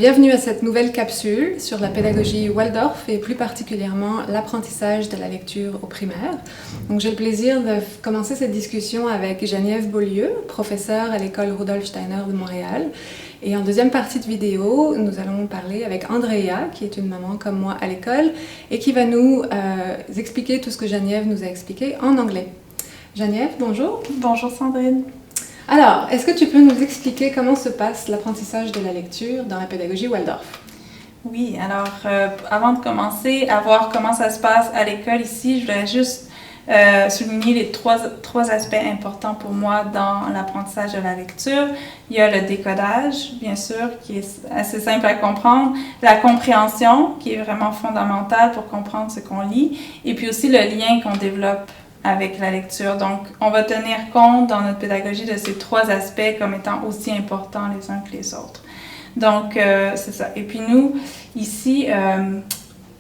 Bienvenue à cette nouvelle capsule sur la pédagogie Waldorf et plus particulièrement l'apprentissage de la lecture au primaire. Donc, j'ai le plaisir de commencer cette discussion avec Geneviève Beaulieu, professeure à l'école Rudolf Steiner de Montréal. Et en deuxième partie de vidéo, nous allons parler avec Andrea, qui est une maman comme moi à l'école et qui va nous expliquer tout ce que Geneviève nous a expliqué en anglais. Geneviève, bonjour. Bonjour Sandrine. Alors, est-ce que tu peux nous expliquer comment se passe l'apprentissage de la lecture dans la pédagogie Waldorf? Oui, alors avant de commencer à voir comment ça se passe à l'école ici, je voudrais juste souligner les trois aspects importants pour moi dans l'apprentissage de la lecture. Il y a le décodage, bien sûr, qui est assez simple à comprendre, la compréhension, qui est vraiment fondamentale pour comprendre ce qu'on lit, et puis aussi le lien qu'on développe avec la lecture. Donc, on va tenir compte dans notre pédagogie de ces trois aspects comme étant aussi importants les uns que les autres. Donc, c'est ça. Et puis nous, ici,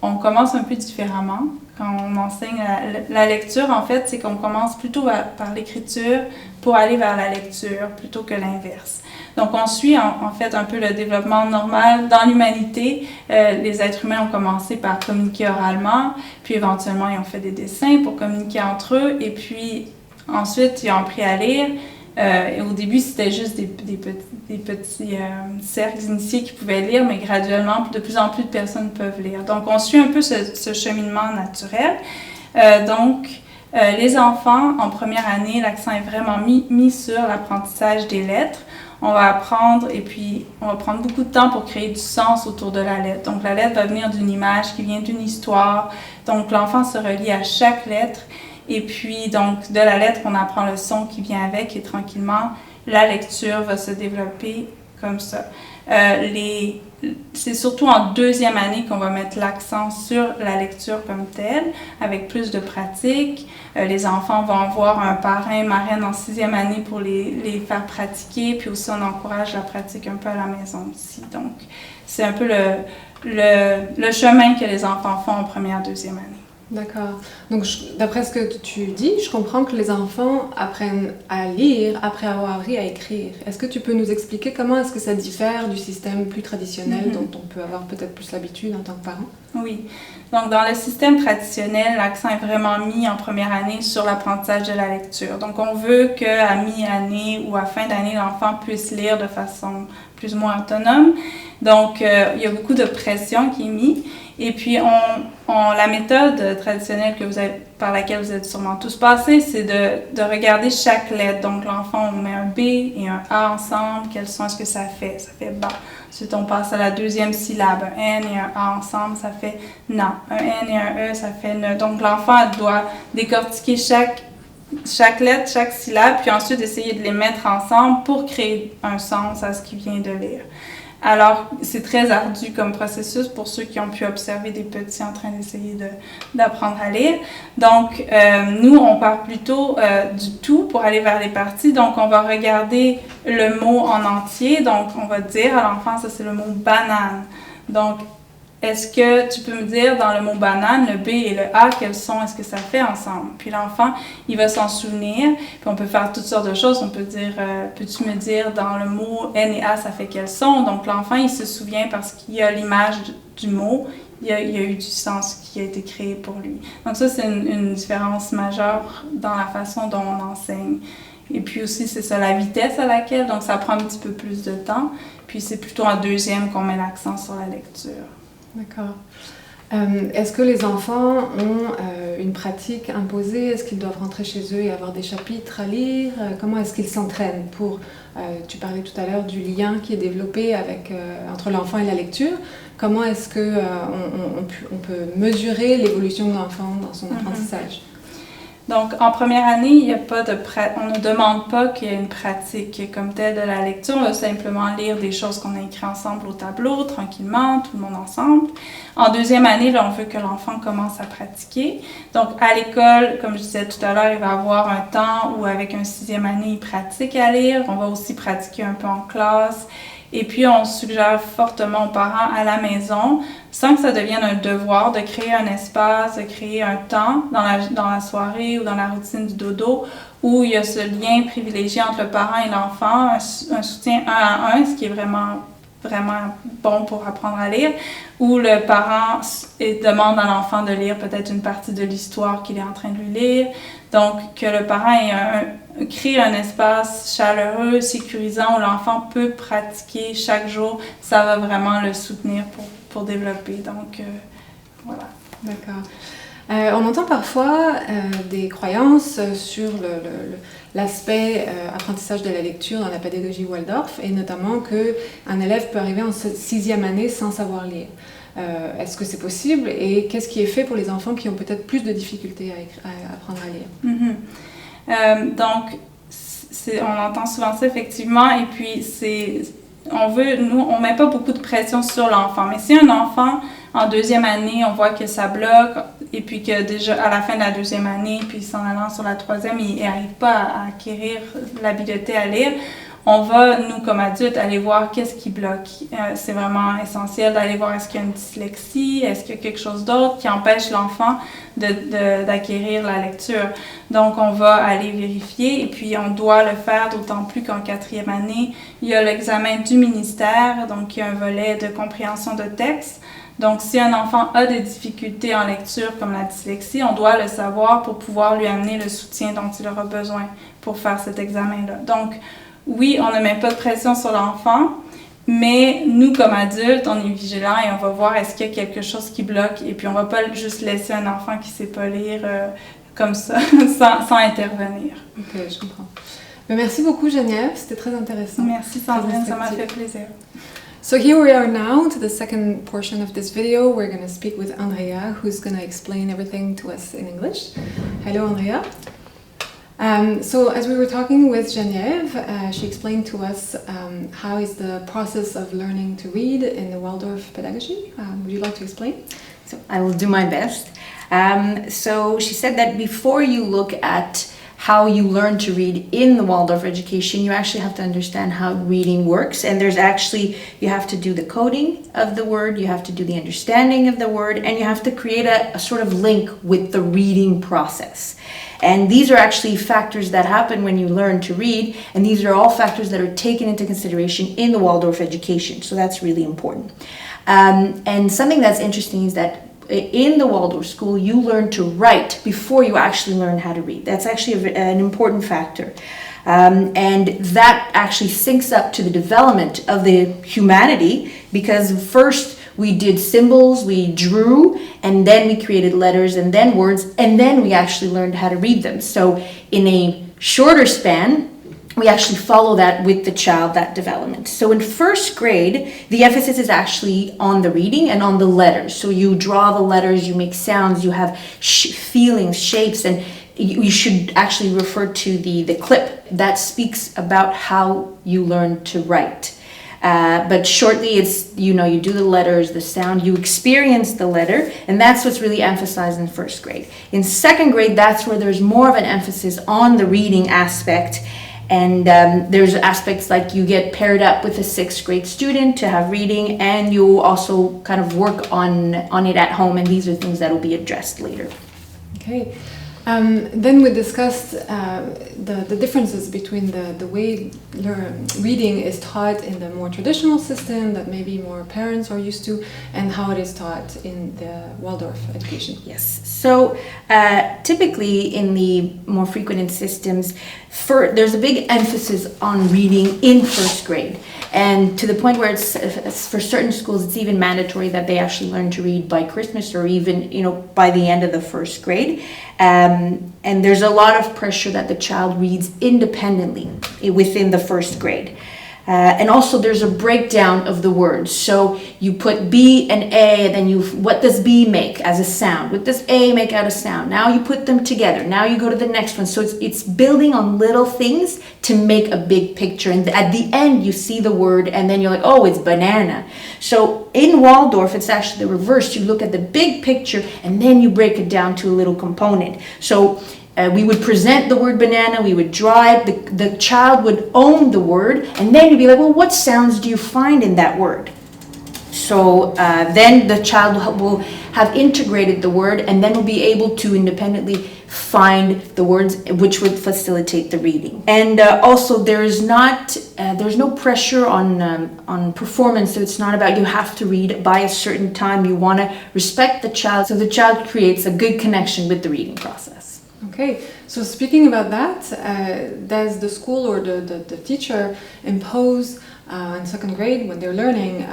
on commence un peu différemment. Quand on enseigne la lecture, en fait, c'est qu'on commence plutôt par l'écriture pour aller vers la lecture plutôt que l'inverse. Donc, on suit en fait un peu le développement normal dans l'humanité. Les êtres humains ont commencé par communiquer oralement, puis éventuellement, ils ont fait des dessins pour communiquer entre eux, et puis ensuite, ils ont appris à lire. Et au début, c'était juste des petits cercles initiés qui pouvaient lire, mais graduellement, de plus en plus de personnes peuvent lire. Donc, on suit un peu ce cheminement naturel. Les enfants, en première année, l'accent est vraiment mis sur l'apprentissage des lettres. On va apprendre et puis on va prendre beaucoup de temps pour créer du sens autour de la lettre. Donc, la lettre va venir d'une image qui vient d'une histoire. Donc, l'enfant se relie à chaque lettre. Et puis, donc, de la lettre, on apprend le son qui vient avec et tranquillement, la lecture va se développer comme ça. C'est surtout en deuxième année qu'on va mettre l'accent sur la lecture comme telle, avec plus de pratique. Les enfants vont avoir un parrain, marraine en sixième année pour les faire pratiquer, puis aussi on encourage la pratique un peu à la maison aussi. Donc, c'est un peu le chemin que les enfants font en première, deuxième année. D'accord. Donc, d'après ce que tu dis, je comprends que les enfants apprennent à lire après avoir appris à écrire. Est-ce que tu peux nous expliquer comment est-ce que ça diffère du système plus traditionnel dont on peut avoir peut-être plus l'habitude en tant que parent? Oui. Donc, dans le système traditionnel, l'accent est vraiment mis en première année sur l'apprentissage de la lecture. Donc, on veut qu'à mi-année ou à fin d'année, l'enfant puisse lire de façon plus ou moins autonome. Donc, il y a beaucoup de pression qui est mise. Et puis, la méthode traditionnelle par laquelle vous êtes sûrement tous passés, c'est de regarder chaque lettre. Donc, l'enfant, on met un B et un A ensemble. Quel son est-ce que ça fait? Ça fait ba. Ensuite, on passe à la deuxième syllabe. Un N et un A ensemble, ça fait na. Un N et un E, ça fait ne. Donc, l'enfant doit décortiquer chaque lettre, chaque syllabe, puis ensuite essayer de les mettre ensemble pour créer un sens à ce qu'il vient de lire. Alors, c'est très ardu comme processus pour ceux qui ont pu observer des petits en train d'essayer d'apprendre à lire. Donc, nous, on part plutôt du tout pour aller vers les parties. Donc, on va regarder le mot en entier. Donc, on va dire à l'enfant, ça c'est le mot banane. Donc, est-ce que tu peux me dire dans le mot banane, le B et le A, quel son est-ce que ça fait ensemble? Puis l'enfant, il va s'en souvenir. Puis on peut faire toutes sortes de choses. On peut dire, peux-tu me dire dans le mot N et A, ça fait quel son? Donc l'enfant, il se souvient parce qu'il y a l'image du mot. Il y a eu du sens qui a été créé pour lui. Donc ça, c'est une différence majeure dans la façon dont on enseigne. Et puis aussi, c'est ça, la vitesse à laquelle. Donc ça prend un petit peu plus de temps. Puis c'est plutôt en deuxième qu'on met l'accent sur la lecture. D'accord. Est-ce que les enfants ont une pratique imposée? Est-ce qu'ils doivent rentrer chez eux et avoir des chapitres à lire? Comment est-ce qu'ils s'entraînent pour... tu parlais tout à l'heure du lien qui est développé entre l'enfant et la lecture. Comment est-ce qu'on peut mesurer l'évolution de l'enfant dans son apprentissage? Donc, en première année, on ne demande pas qu'il y ait une pratique comme telle de la lecture. On va simplement lire des choses qu'on a écrites ensemble au tableau, tranquillement, tout le monde ensemble. En deuxième année, là, on veut que l'enfant commence à pratiquer. Donc, à l'école, comme je disais tout à l'heure, il va avoir un temps où, avec un sixième année, il pratique à lire. On va aussi pratiquer un peu en classe. Et puis, on suggère fortement aux parents à la maison, sans que ça devienne un devoir, de créer un espace, de créer un temps dans la soirée ou dans la routine du dodo où il y a ce lien privilégié entre le parent et l'enfant, un soutien un à un, ce qui est vraiment vraiment bon pour apprendre à lire, où le parent demande à l'enfant de lire peut-être une partie de l'histoire qu'il est en train de lui lire. Donc, que le parent crée un espace chaleureux, sécurisant, où l'enfant peut pratiquer chaque jour, ça va vraiment le soutenir pour développer. Donc, voilà. D'accord. On entend parfois des croyances sur l'aspect apprentissage de la lecture dans la pédagogie Waldorf, et notamment qu'un élève peut arriver en 6e année sans savoir lire. Est-ce que c'est possible, et qu'est-ce qui est fait pour les enfants qui ont peut-être plus de difficultés à apprendre à lire? Donc, on entend souvent ça effectivement, et puis on met pas beaucoup de pression sur l'enfant, mais si un enfant en 2e année, on voit que ça bloque, et puis que déjà à la fin de la 2e année, puis s'en allant sur la 3e, il n'arrive pas à acquérir l'habileté à lire, on va, nous comme adultes, aller voir qu'est-ce qui bloque. C'est vraiment essentiel d'aller voir est-ce qu'il y a une dyslexie, est-ce qu'il y a quelque chose d'autre qui empêche l'enfant d'acquérir la lecture. Donc, on va aller vérifier, et puis on doit le faire d'autant plus qu'en 4e année, il y a l'examen du ministère, donc il y a un volet de compréhension de texte. Donc, si un enfant a des difficultés en lecture comme la dyslexie, on doit le savoir pour pouvoir lui amener le soutien dont il aura besoin pour faire cet examen-là. Donc, oui, on ne met pas de pression sur l'enfant, mais nous, comme adultes, on est vigilants et on va voir est-ce qu'il y a quelque chose qui bloque, et puis on ne va pas juste laisser un enfant qui ne sait pas lire comme ça, sans intervenir. Ok, je comprends. Mais merci beaucoup, Geneviève, c'était très intéressant. Merci Sandrine, ça m'a fait plaisir. So here we are now to the second portion of this video. We're going to speak with Andrea, who's going to explain everything to us in English. Hello, Andrea. So as we were talking with Geneviève, she explained to us how is the process of learning to read in the Waldorf pedagogy. Would you like to explain? So I will do my best. So she said that before you look at how you learn to read in the Waldorf education, you actually have to understand how reading works. And you have to do the coding of the word, you have to do the understanding of the word, and you have to create a sort of link with the reading process. And these are actually factors that happen when you learn to read, and these are all factors that are taken into consideration in the Waldorf education. So that's really important. And something that's interesting is that in the Waldorf school, you learn to write before you actually learn how to read. That's actually an important factor. And that actually syncs up to the development of the humanity, because first we did symbols, we drew, and then we created letters and then words, and then we actually learned how to read them. So in a shorter span, we actually follow that with the child, that development. So in first grade, the emphasis is actually on the reading and on the letters. So you draw the letters, you make sounds, you have feelings, shapes, and you should actually refer to the clip that speaks about how you learn to write. But shortly, it's, you do the letters, the sound, you experience the letter, and that's what's really emphasized in first grade. In second grade, that's where there's more of an emphasis on the reading aspect. And there's aspects like you get paired up with a 6th grade student to have reading, and you also kind of work on it at home, and these are things that will be addressed later. Okay. Then we discussed the differences between the way reading is taught in the more traditional system that maybe more parents are used to, and how it is taught in the Waldorf education. Yes. So typically in the more frequented systems, there's a big emphasis on reading in first grade. And to the point where it's for certain schools, it's even mandatory that they actually learn to read by Christmas, or even, by the end of the first grade. And there's a lot of pressure that the child reads independently within the first grade. And also there's a breakdown of the words. So you put B and A, and then what does B make as a sound? What does A make out a sound? Now you put them together. Now you go to the next one. So it's building on little things to make a big picture. And at the end, you see the word, and then you're like, oh, it's banana. So in Waldorf, it's actually the reverse. You look at the big picture, and then you break it down to a little component. So we would present the word banana, we would draw it, the child would own the word, and then you'd be like, well, what sounds do you find in that word? So then the child will have integrated the word and then will be able to independently find the words which would facilitate the reading. And also there's no pressure on performance, so it's not about you have to read by a certain time. You want to respect the child, so the child creates a good connection with the reading process. Okay, so speaking about that, does the school or the teacher impose in second grade, when they're learning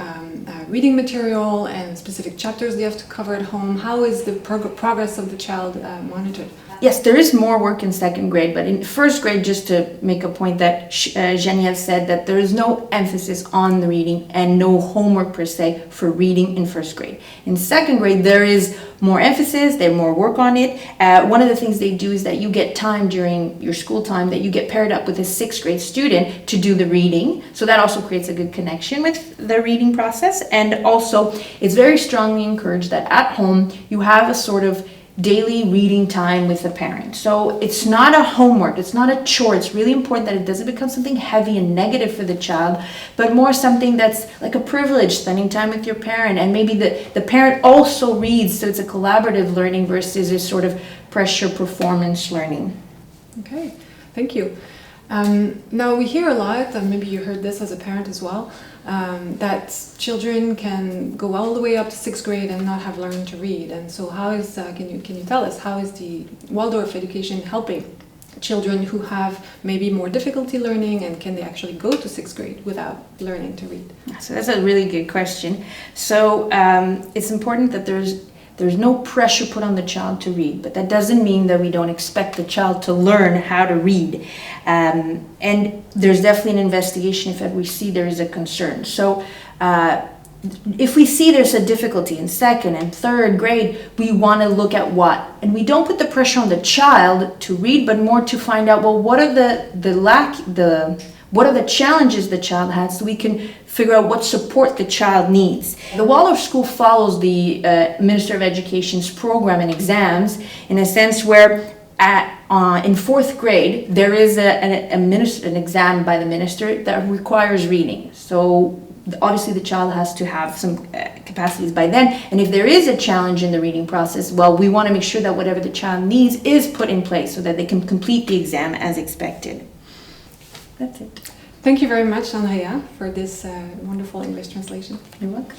reading material and specific chapters they have to cover at home? How is the progress of the child monitored? Yes, there is more work in second grade, but in first grade, just to make a point that Geneviève said, that there is no emphasis on the reading and no homework per se for reading in first grade. In second grade, there is more emphasis, there's more work on it. One of the things they do is that you get time during your school time that you get paired up with a sixth grade student to do the reading. So that also creates a good connection with the reading process. And also, it's very strongly encouraged that at home, you have a sort of daily reading time with the parent. So it's not a homework, it's not a chore. It's really important that it doesn't become something heavy and negative for the child, but more something that's like a privilege, spending time with your parent. And maybe the parent also reads, so it's a collaborative learning versus a sort of pressure performance learning. Okay, thank you. Now we hear a lot, and maybe you heard this as a parent as well, that children can go all the way up to sixth grade and not have learned to read. And so how is, can you tell us, how is the Waldorf education helping children who have maybe more difficulty learning, and can they actually go to sixth grade without learning to read? So that's a really good question. So it's important that there's no pressure put on the child to read, but that doesn't mean that we don't expect the child to learn how to read. And there's definitely an investigation if we see there is a concern. So if we see there's a difficulty in second and third grade, we want to look at what. And we don't put the pressure on the child to read, but more to find out, well, what are what are the challenges the child has, so we can figure out what support the child needs. The Waldorf School follows the Minister of Education's program and exams in a sense where in fourth grade there is an exam by the minister that requires reading. So obviously the child has to have some capacities by then, and if there is a challenge in the reading process, well, we want to make sure that whatever the child needs is put in place so that they can complete the exam as expected. That's it. Thank you very much, Andrea, for this wonderful English translation. You're welcome.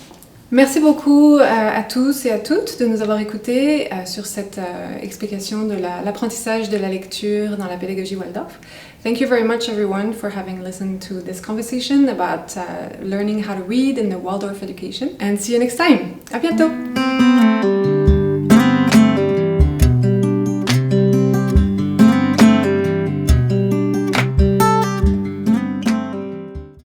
Merci beaucoup à tous et à toutes de nous avoir écoutés sur cette explication de l'apprentissage de la lecture dans la pédagogie Waldorf. Thank you very much, everyone, for having listened to this conversation about learning how to read in the Waldorf education. And see you next time. À bientôt!